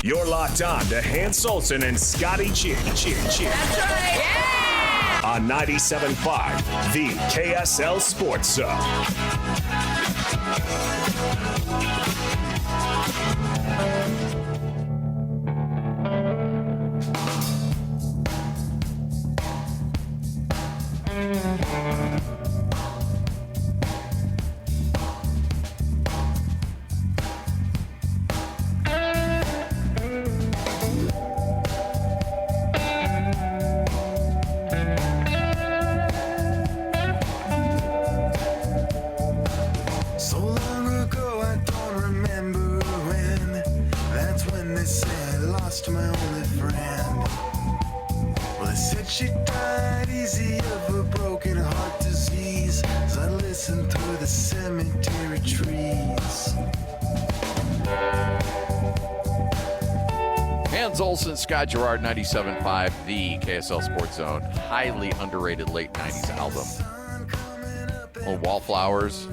You're locked on to Hans Olsen and Scotty Chin. That's right. Yeah! On 97.5, the KSL Sports Zone. She died easy of a broken heart disease as I listened through the cemetery trees. Hans Olsen, Scott Gerard, 97.5, the KSL Sports Zone. Highly underrated late 90s album. Little Wallflowers,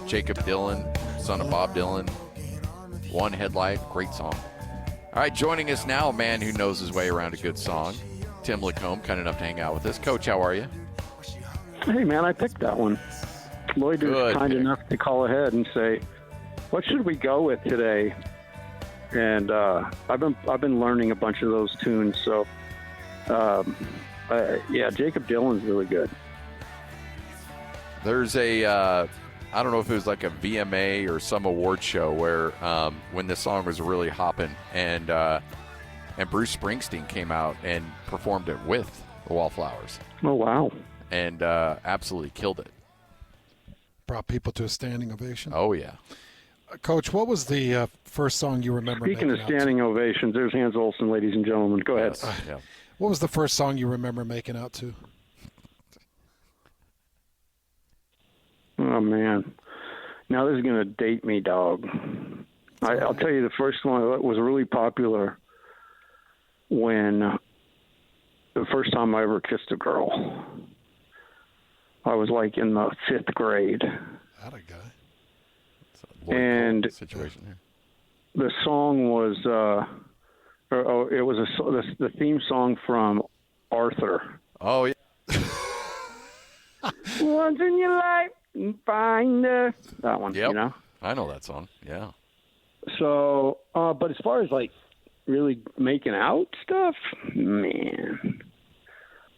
Jacob Dylan, son of Bob Dylan. One Headlight, great song. All right, joining us now, a man who knows his way around a good song. Tim LaComb, kind enough to hang out with us. Coach, how are you? Hey, man, I picked that one. Lloyd was kind enough to call ahead and say, what should we go with today? And I've been learning a bunch of those tunes. So, Jacob Dylan's really good. There's I don't know if it was like a VMA or some award show where when this song was really hopping and Bruce Springsteen came out and performed it with the Wallflowers. Oh, wow. And absolutely killed it. Brought people to a standing ovation. Oh, yeah. Coach, what was the first song you remember Speaking making of standing ovations, there's Hans Olsen, ladies and gentlemen. Go ahead. Yeah. What was the first song you remember making out to? Oh, man. Now this is going to date me, dog. I'll tell you the first one that was really popular when the first time I ever kissed a girl. I was like in the 5th grade. That a guy. And situation here. The song was the theme song from Arthur. Oh, yeah. Once in your life, you find that one. Yep. You know. I know that song. Yeah. So, but as far as like really making out stuff, man,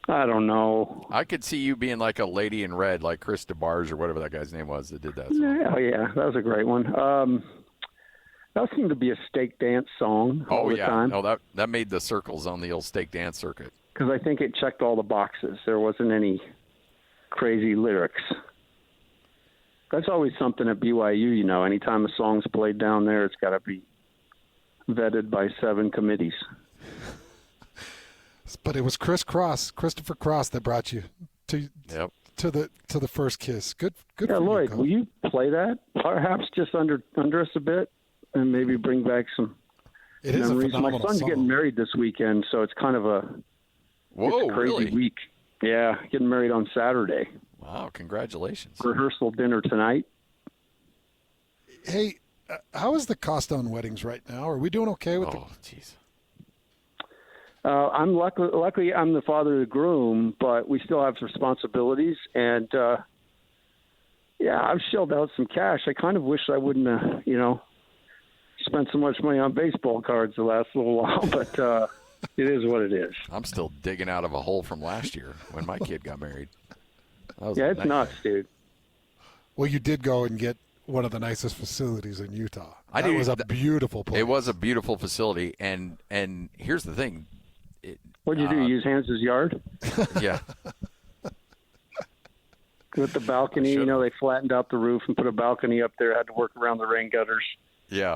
I don't know. I could see you being like a lady in red, like Chris DeBarge or whatever that guy's name was that did that song. Oh, yeah, that was a great one. That seemed to be a stake dance song all the time. No, that made the circles on the old stake dance circuit. Because I think it checked all the boxes. There wasn't any crazy lyrics. That's always something at BYU, you know. Anytime a song's played down there, it's got to be vetted by 7 committees. But it was Christopher Cross, that brought you to the first kiss. Good for you, Lloyd, Coach. will you play that? Perhaps just under us a bit, and maybe bring back some memories. My son's getting married this weekend, so it's kind of a crazy week. Yeah, getting married on Saturday. Wow, congratulations. Rehearsal dinner tonight. Hey, how is the cost on weddings right now? Are we doing okay with jeez. I'm luckily I'm the father of the groom, but we still have responsibilities. And, I've shelled out some cash. I kind of wish I wouldn't have, spent so much money on baseball cards the last little while, but it is what it is. I'm still digging out of a hole from last year when my kid got married. It's nuts, dude. Well, you did go and get one of the nicest facilities in Utah. It was a beautiful place. It was a beautiful facility, and here's the thing. What did you do? Use Hans's yard? Yeah. With the balcony, they flattened out the roof and put a balcony up there. Had to work around the rain gutters. Yeah.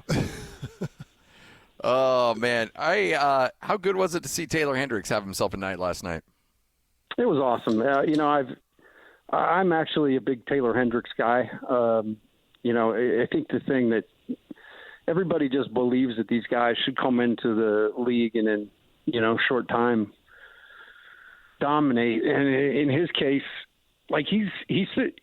Oh man, how good was it to see Taylor Hendricks have himself a night last night? It was awesome. I'm actually a big Taylor Hendricks guy. I think the thing that everybody just believes that these guys should come into the league and in short time dominate. And in his case, like he's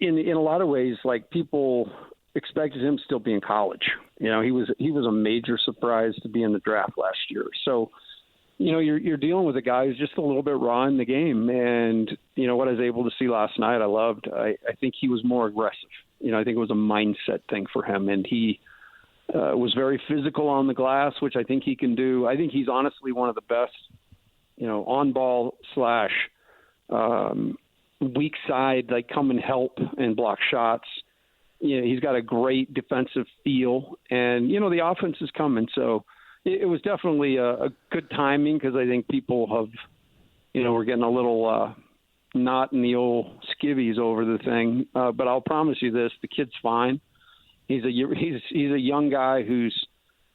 in a lot of ways, like people expected him to still be in college. You know, he was a major surprise to be in the draft last year. So, you know, you're dealing with a guy who's just a little bit raw in the game. And, you know, what I was able to see last night, I loved. I think he was more aggressive. You know, I think it was a mindset thing for him. And he was very physical on the glass, which I think he can do. I think he's honestly one of the best, you know, on-ball / weak side, like come and help and block shots. You know, he's got a great defensive feel. And, you know, the offense is coming. So, it was definitely a good timing because I think people have, you know, we're getting a little knot in the old skivvies over the thing. But I'll promise you this: the kid's fine. He's a young guy who's,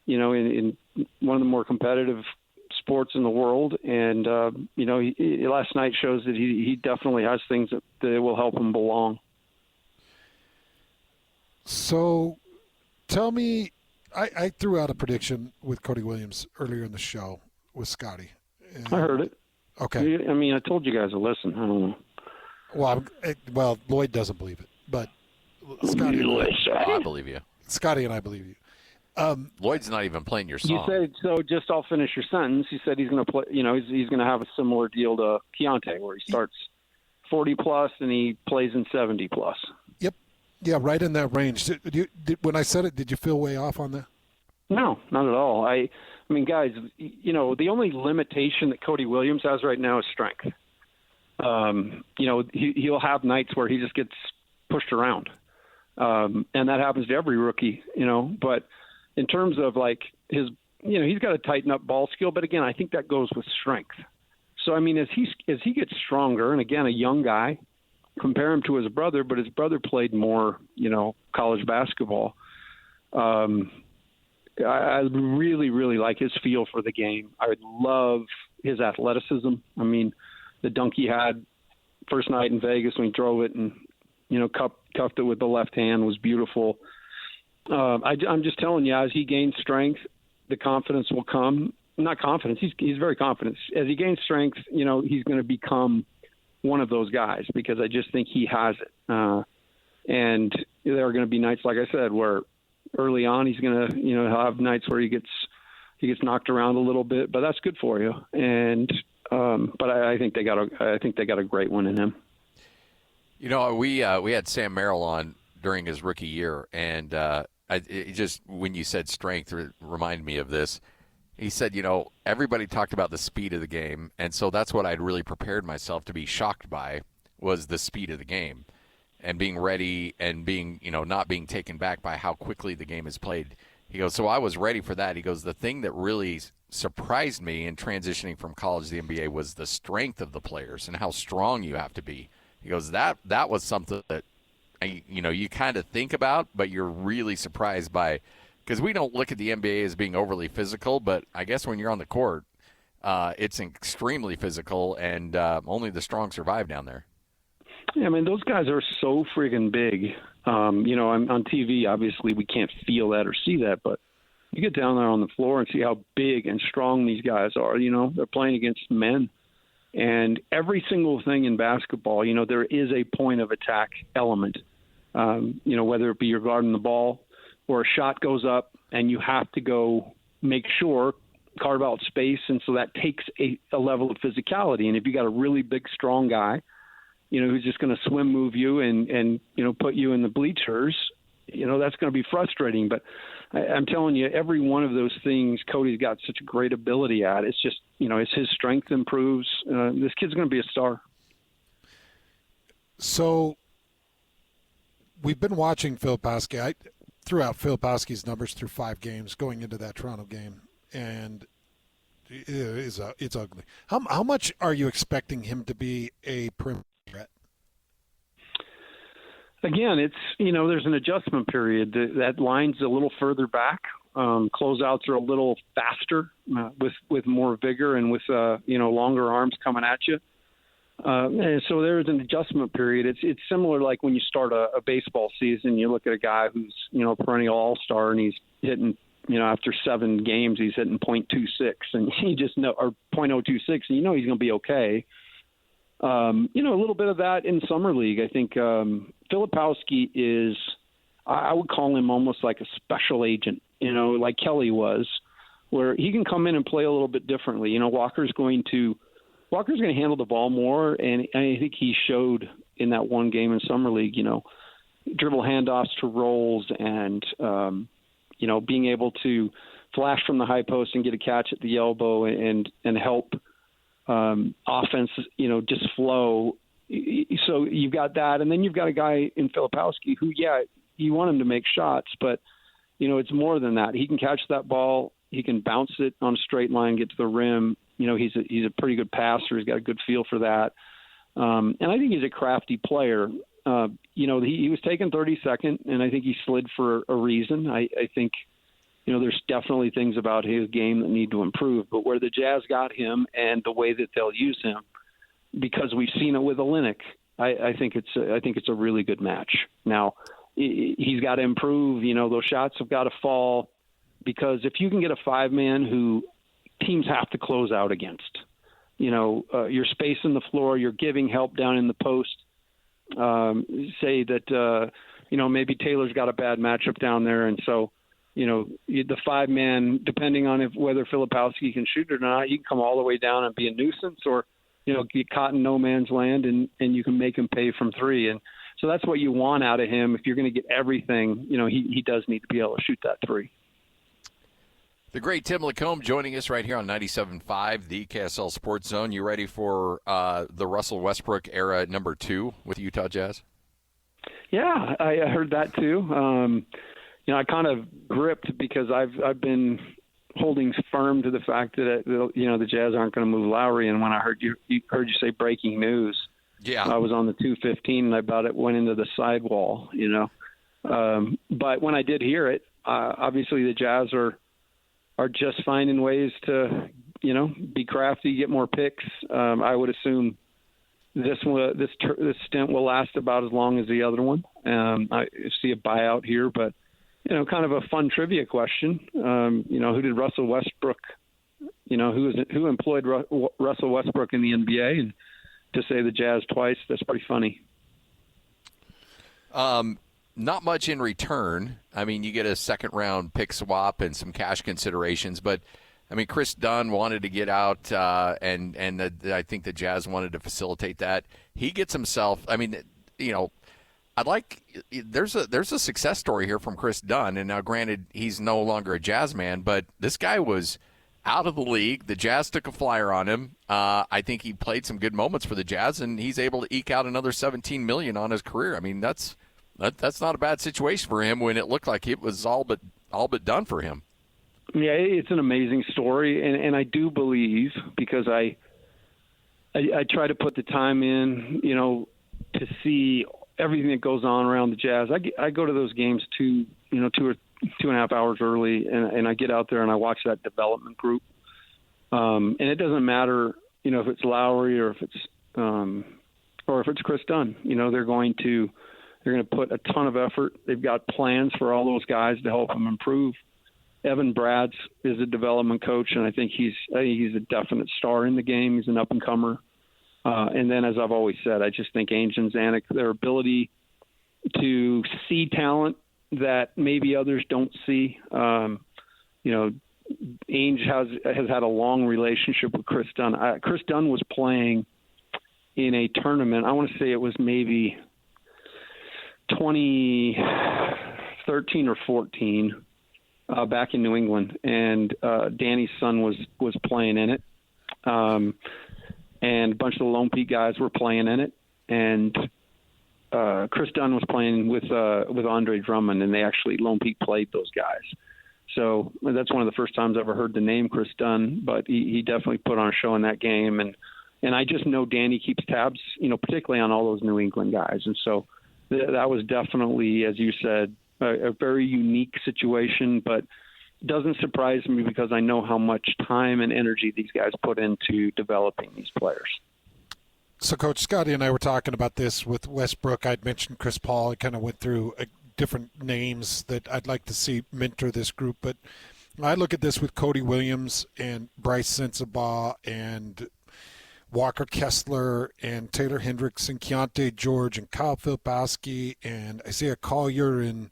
you know, in one of the more competitive sports in the world, and you know, last night shows that he definitely has things that will help him belong. So, tell me. I threw out a prediction with Cody Williams earlier in the show with Scotty. I heard it. Okay. I mean, I told you guys to listen. I don't know. Well, Lloyd doesn't believe it, but Scotty. I believe you. Scotty and I believe you. Lloyd's not even playing your song. You said so. Just I'll finish your sentence. You said he's going to play. You know, he's going to have a similar deal to Keontae, where he starts 40+ and he plays in 70+. Yep. Yeah, right in that range. When I said it, did you feel way off on that? No, not at all. I mean, guys, you know, the only limitation that Cody Williams has right now is strength. You know, he'll have nights where he just gets pushed around. And that happens to every rookie, you know. But in terms of, like, his, you know, he's got to tighten up ball skill. But, again, I think that goes with strength. So, I mean, as he gets stronger, and, again, a young guy, compare him to his brother, but his brother played more, you know, college basketball. I really, really like his feel for the game. I would love his athleticism. I mean, the dunk he had first night in Vegas when he drove it and, you know, cuffed it with the left hand was beautiful. I'm just telling you, as he gains strength, the confidence will come. Not confidence. He's very confident. As he gains strength, you know, he's going to become one of those guys because I just think he has it. And there are going to be nights, like I said, where early on he's going to, you know, he'll have nights where he gets knocked around a little bit, but that's good for you. And but I think they got a great one in him. You know, we had Sam Merrill on during his rookie year, and it just when you said strength, it reminded me of this. He said, you know, everybody talked about the speed of the game, and so that's what I'd really prepared myself to be shocked by was the speed of the game and being ready and being, you know, not being taken back by how quickly the game is played. He goes, so I was ready for that. He goes, the thing that really surprised me in transitioning from college to the NBA was the strength of the players and how strong you have to be. He goes, that was something that, you know, you kind of think about, but you're really surprised by. Because we don't look at the NBA as being overly physical, but I guess when you're on the court, it's extremely physical, and only the strong survive down there. Yeah, I mean, those guys are so friggin' big. You know, on TV, obviously, we can't feel that or see that, but you get down there on the floor and see how big and strong these guys are. You know, they're playing against men. And every single thing in basketball, you know, there is a point of attack element. You know, whether it be you're guarding the ball, or a shot goes up and you have to go make sure, carve out space. And so that takes a level of physicality. And if you got a really big, strong guy, you know, who's just going to swim move you and, you know, put you in the bleachers, you know, that's going to be frustrating. But I'm telling you, every one of those things Cody's got such a great ability at. It's just, you know, as his strength improves, this kid's going to be a star. So we've been watching Phil Pasky. I threw out Phil Pasky's numbers through 5 games going into that Toronto game, and it's ugly. How much are you expecting him to be a perimeter threat? Again, it's, you know, there's an adjustment period. That line's a little further back. Closeouts are a little faster with more vigor and with, you know, longer arms coming at you. And so there's an adjustment period. It's similar like when you start a baseball season, you look at a guy who's, you know, a perennial all-star and he's hitting, you know, after 7 games, he's hitting .26 and you just know, or .026, and you know he's going to be okay. You know, a little bit of that in summer league. I think Filipowski is, I would call him almost like a special agent like Kelly was, where he can come in and play a little bit differently. Walker's going to handle the ball more, and I think he showed in that one game in Summer League, dribble handoffs to rolls and, being able to flash from the high post and get a catch at the elbow and help offense, just flow. So you've got that, and then you've got a guy in Filipowski who, you want him to make shots, but, it's more than that. He can catch that ball. He can bounce it on a straight line, get to the rim. He's a pretty good passer. He's got a good feel for that. And I think he's a crafty player. He was taken 32nd, and I think he slid for a reason. I think, there's definitely things about his game that need to improve. But where the Jazz got him and the way that they'll use him, because we've seen it with Olynyk, I think it's a really good match. Now, he's got to improve. Those shots have got to fall, because if you can get a five-man who teams have to close out against, you're spacing the floor, you're giving help down in the post. Say that, maybe Taylor's got a bad matchup down there. And so, the five-man, depending on whether Filipowski can shoot or not, you can come all the way down and be a nuisance, or, get caught in no man's land and you can make him pay from three. And so that's what you want out of him. If you're going to get everything, he does need to be able to shoot that three. The great Tim LaComb joining us right here on 97.5, the KSL Sports Zone. You ready for the Russell Westbrook era number 2 with the Utah Jazz? Yeah, I heard that too. I kind of gripped because I've been holding firm to the fact that the Jazz aren't going to move Lowry. And when I heard you say breaking news, I was on the 215 and I about it went into the sidewall. But when I did hear it, obviously the Jazz are just finding ways to, be crafty, get more picks. I would assume this stint will last about as long as the other one. I see a buyout here, but kind of a fun trivia question. Who did Russell Westbrook? Who employed Russell Westbrook in the NBA? And to say the Jazz twice, that's pretty funny. Not much in return. I mean, you get a second-round pick swap and some cash considerations, but Chris Dunn wanted to get out, and I think the Jazz wanted to facilitate that. He gets himself. There's a success story here from Chris Dunn, and now granted he's no longer a Jazz man, but this guy was out of the league. The Jazz took a flyer on him. I think he played some good moments for the Jazz, and he's able to eke out another $17 million on his career. That's not a bad situation for him when it looked like it was all but done for him. Yeah, it's an amazing story, and I do believe, because I try to put the time in, to see everything that goes on around the Jazz. I go to those games 2 or 2.5 hours early, and I get out there and I watch that development group. And it doesn't matter, if it's Lowry or if it's Chris Dunn. They're going to put a ton of effort. They've got plans for all those guys to help them improve. Evan Bradds is a development coach, and I think he's a definite star in the game. He's an up-and-comer. And then, as I've always said, I just think Ainge and Zanuck, their ability to see talent that maybe others don't see. Ainge has had a long relationship with Chris Dunn. Chris Dunn was playing in a tournament. I want to say it was maybe 2013 or 14 back in New England, and Danny's son was playing in it. And a bunch of the Lone Peak guys were playing in it, and Chris Dunn was playing with Andre Drummond, and they actually Lone Peak played those guys. So that's one of the first times I ever heard the name Chris Dunn, but he definitely put on a show in that game, and I just know Danny keeps tabs, particularly on all those New England guys, and so that was definitely, as you said, a very unique situation, but doesn't surprise me because I know how much time and energy these guys put into developing these players. So, Coach, Scotty and I were talking about this with Westbrook. I'd mentioned Chris Paul. I kind of went through different names that I'd like to see mentor this group. But I look at this with Cody Williams and Bryce Sensabaugh and Walker Kessler and Taylor Hendricks and Keontae George and Kyle Filipowski and Isaiah Collier, and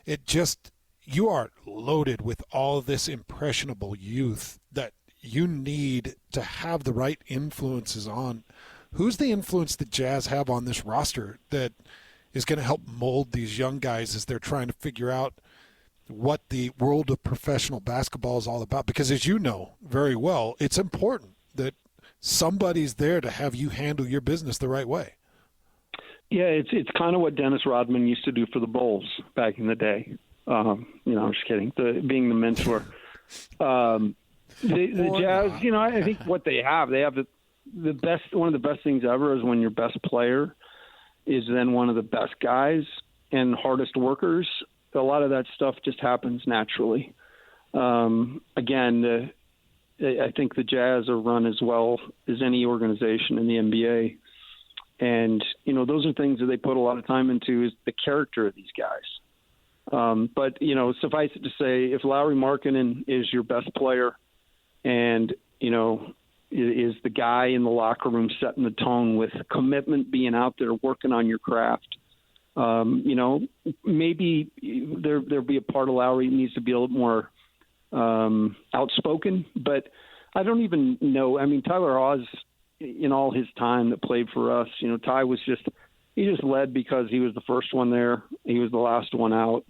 it just you are loaded with all this impressionable youth that you need to have the right influences on. Who's the influence the Jazz have on this roster that is going to help mold these young guys as they're trying to figure out what the world of professional basketball is all about? Because as you know very well, it's important that somebody's there to have you handle your business the right way. Yeah, it's kind of what Dennis Rodman used to do for the Bulls back in the day. I'm just kidding. Being the mentor. The Jazz, I think what they have the best. One of the best things ever is when your best player is then one of the best guys and hardest workers. A lot of that stuff just happens naturally. Again, I think the Jazz are run as well as any organization in the NBA. And, those are things that they put a lot of time into, is the character of these guys. But, suffice it to say, if Lauri Markkanen is your best player and, is the guy in the locker room setting the tone with commitment, being out there working on your craft, maybe there'll be a part of Lauri that needs to be a little more outspoken. But I don't even know. I mean, Tyler Haws, in all his time that played for us, Ty was he just led because he was the first one there. He was the last one out.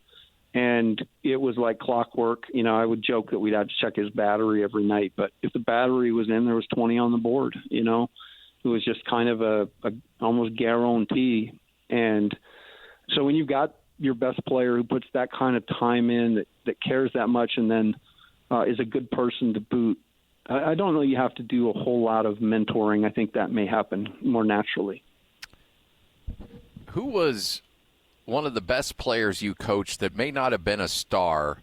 And it was like clockwork. I would joke that we'd have to check his battery every night. But if the battery was in, there was 20 on the board. It was just kind of a almost guarantee. And so when you've got your best player who puts that kind of time in, that cares that much, and then is a good person to boot, I don't know you have to do a whole lot of mentoring. I think that may happen more naturally. Who was one of the best players you coached that may not have been a star,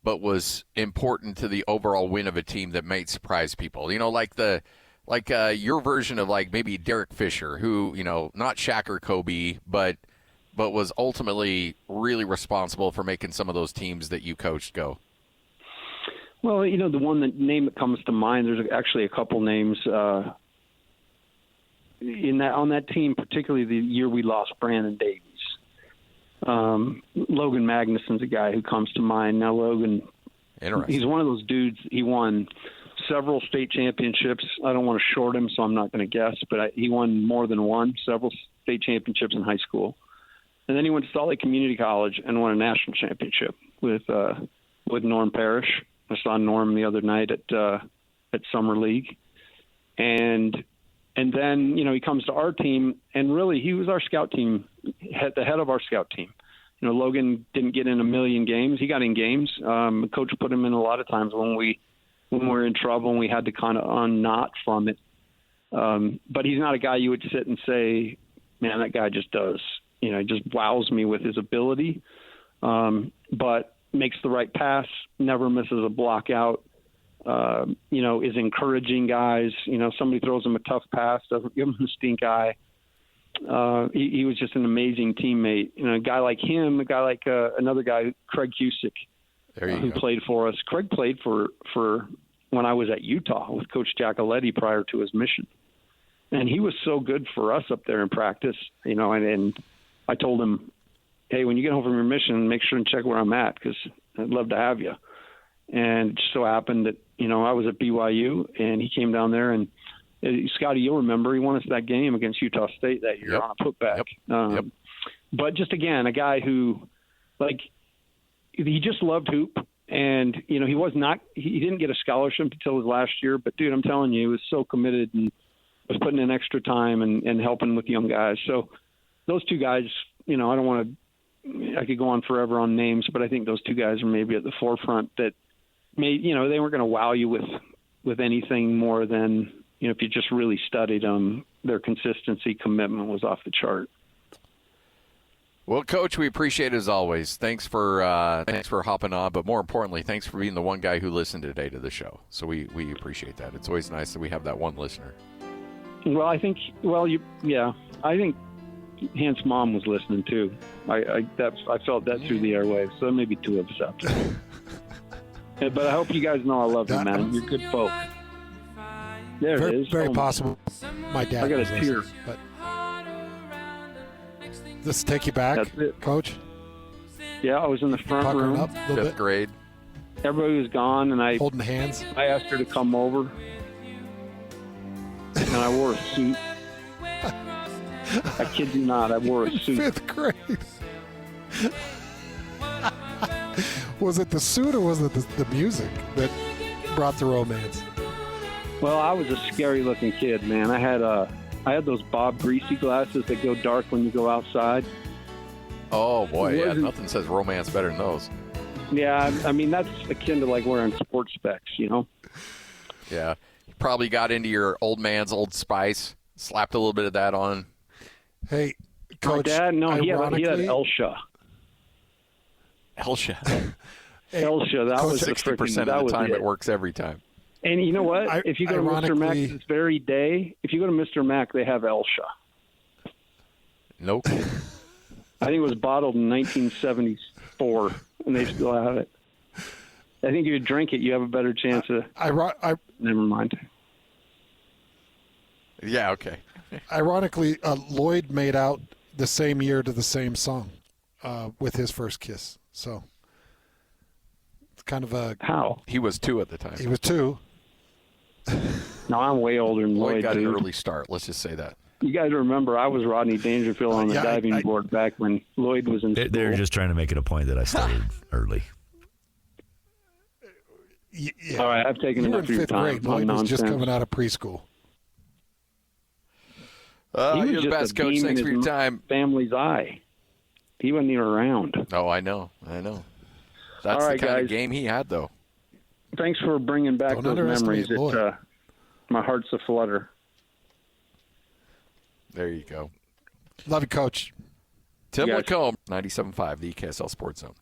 but was important to the overall win of a team that might surprise people? Like your version of like maybe Derek Fisher, who, not Shaq or Kobe, but was ultimately really responsible for making some of those teams that you coached go. Well, name that comes to mind, there's actually a couple names on that team, particularly the year we lost Brandon Davies. Logan Magnuson's a guy who comes to mind. Now, Logan, he's one of those dudes. He won several state championships. I don't want to short him, so I'm not going to guess, but he won more than one, several state championships in high school. And then he went to Salt Lake Community College and won a national championship with Norm Parrish. I saw Norm the other night at Summer League. And then, he comes to our team, and really he was our scout team, the head of our scout team. Logan didn't get in a million games. He got in games. Coach put him in a lot of times when we were in trouble and we had to kind of unknot from it. But he's not a guy you would sit and say, man, that guy just does. Just wows me with his ability. But makes the right pass, never misses a block out. Is encouraging guys. Somebody throws him a tough pass, doesn't give him the stink eye. He was just an amazing teammate. A guy like him, a guy like another guy, Craig Cusick, who played for us. Craig played for when I was at Utah with Coach Giacoletti prior to his mission. And he was so good for us up there in practice, and I told him, hey, when you get home from your mission, make sure and check where I'm at because I'd love to have you. And it just so happened that, I was at BYU and he came down there and Scotty, you'll remember he won us that game against Utah State that year on a putback. Yep. But just, again, a guy who, he just loved hoop. And, he didn't get a scholarship until his last year. But, dude, I'm telling you, he was so committed and was putting in extra time and helping with young guys. So those two guys, I don't want to – I could go on forever on names, but I think those two guys are maybe at the forefront that they weren't going to wow you with anything more than, if you just really studied them, their consistency, commitment was off the chart. Well, Coach, we appreciate it as always. Thanks for hopping on, but more importantly, thanks for being the one guy who listened today to the show. So we appreciate that. It's always nice that we have that one listener. Well, I think Hans's mom was listening too. I felt that through the airwaves. So maybe two of us out there. But I hope you guys know I love you, man. You're good folk. There it is. Very possible. My dad. I got a tear. But does this take you back, Coach? Yeah, I was in the front Puckering room. up a little Fifth bit, grade. Everybody was gone, and I holding hands. asked her to come over, and I wore a suit. I kid you not, I wore a suit. Fifth grade. Was it the suit or was it the music that brought the romance? Well, I was a scary-looking kid, man. I had those Bob Greasy glasses that go dark when you go outside. Oh, boy, It yeah, wasn't- nothing says romance better than those. Yeah, I mean, that's akin to like wearing sports specs, you know? Yeah. You probably got into your old man's Old Spice, slapped a little bit of that on. Hey, My Coach. dad, no, he had ironically- Elsha. Hellshot. Elsha, that Coach, was the 60% that of the was time it. it works every time. And you know what? If you go to Mr. Mac ironically- this very day, if you go to Mr. Mac, they have Elsha. Nope. I think it was bottled in 1974, and they still have it. I think if you drink it, you have a better chance of. Never mind. Yeah, okay. Ironically, Lloyd made out the same year to the same song with his first kiss. So it's kind of a. How? He was 2 at the time. He was 2. No, I'm way older than Lloyd Lloyd. got an Dude. early start. Let's just say that. You guys remember I was Rodney Dangerfield on the yeah, diving board back when Lloyd was in school. They're just trying to make it a point that I started early. Yeah. All right, I've taken You were in enough of your 5th time. grade. on Lloyd was just nonsense. coming out of preschool. He was You're the just best, a Coach. beam Thanks in for your his time. Family's eye. He wasn't even around. Oh, I know. That's All the right, kind of guys. game he had, though. Thanks for bringing back Don't those underestimate memories. Lloyd. My heart's a flutter. There you go. Love you, Coach. Tim Yes. LaComb, 97.5, the KSL Sports Zone.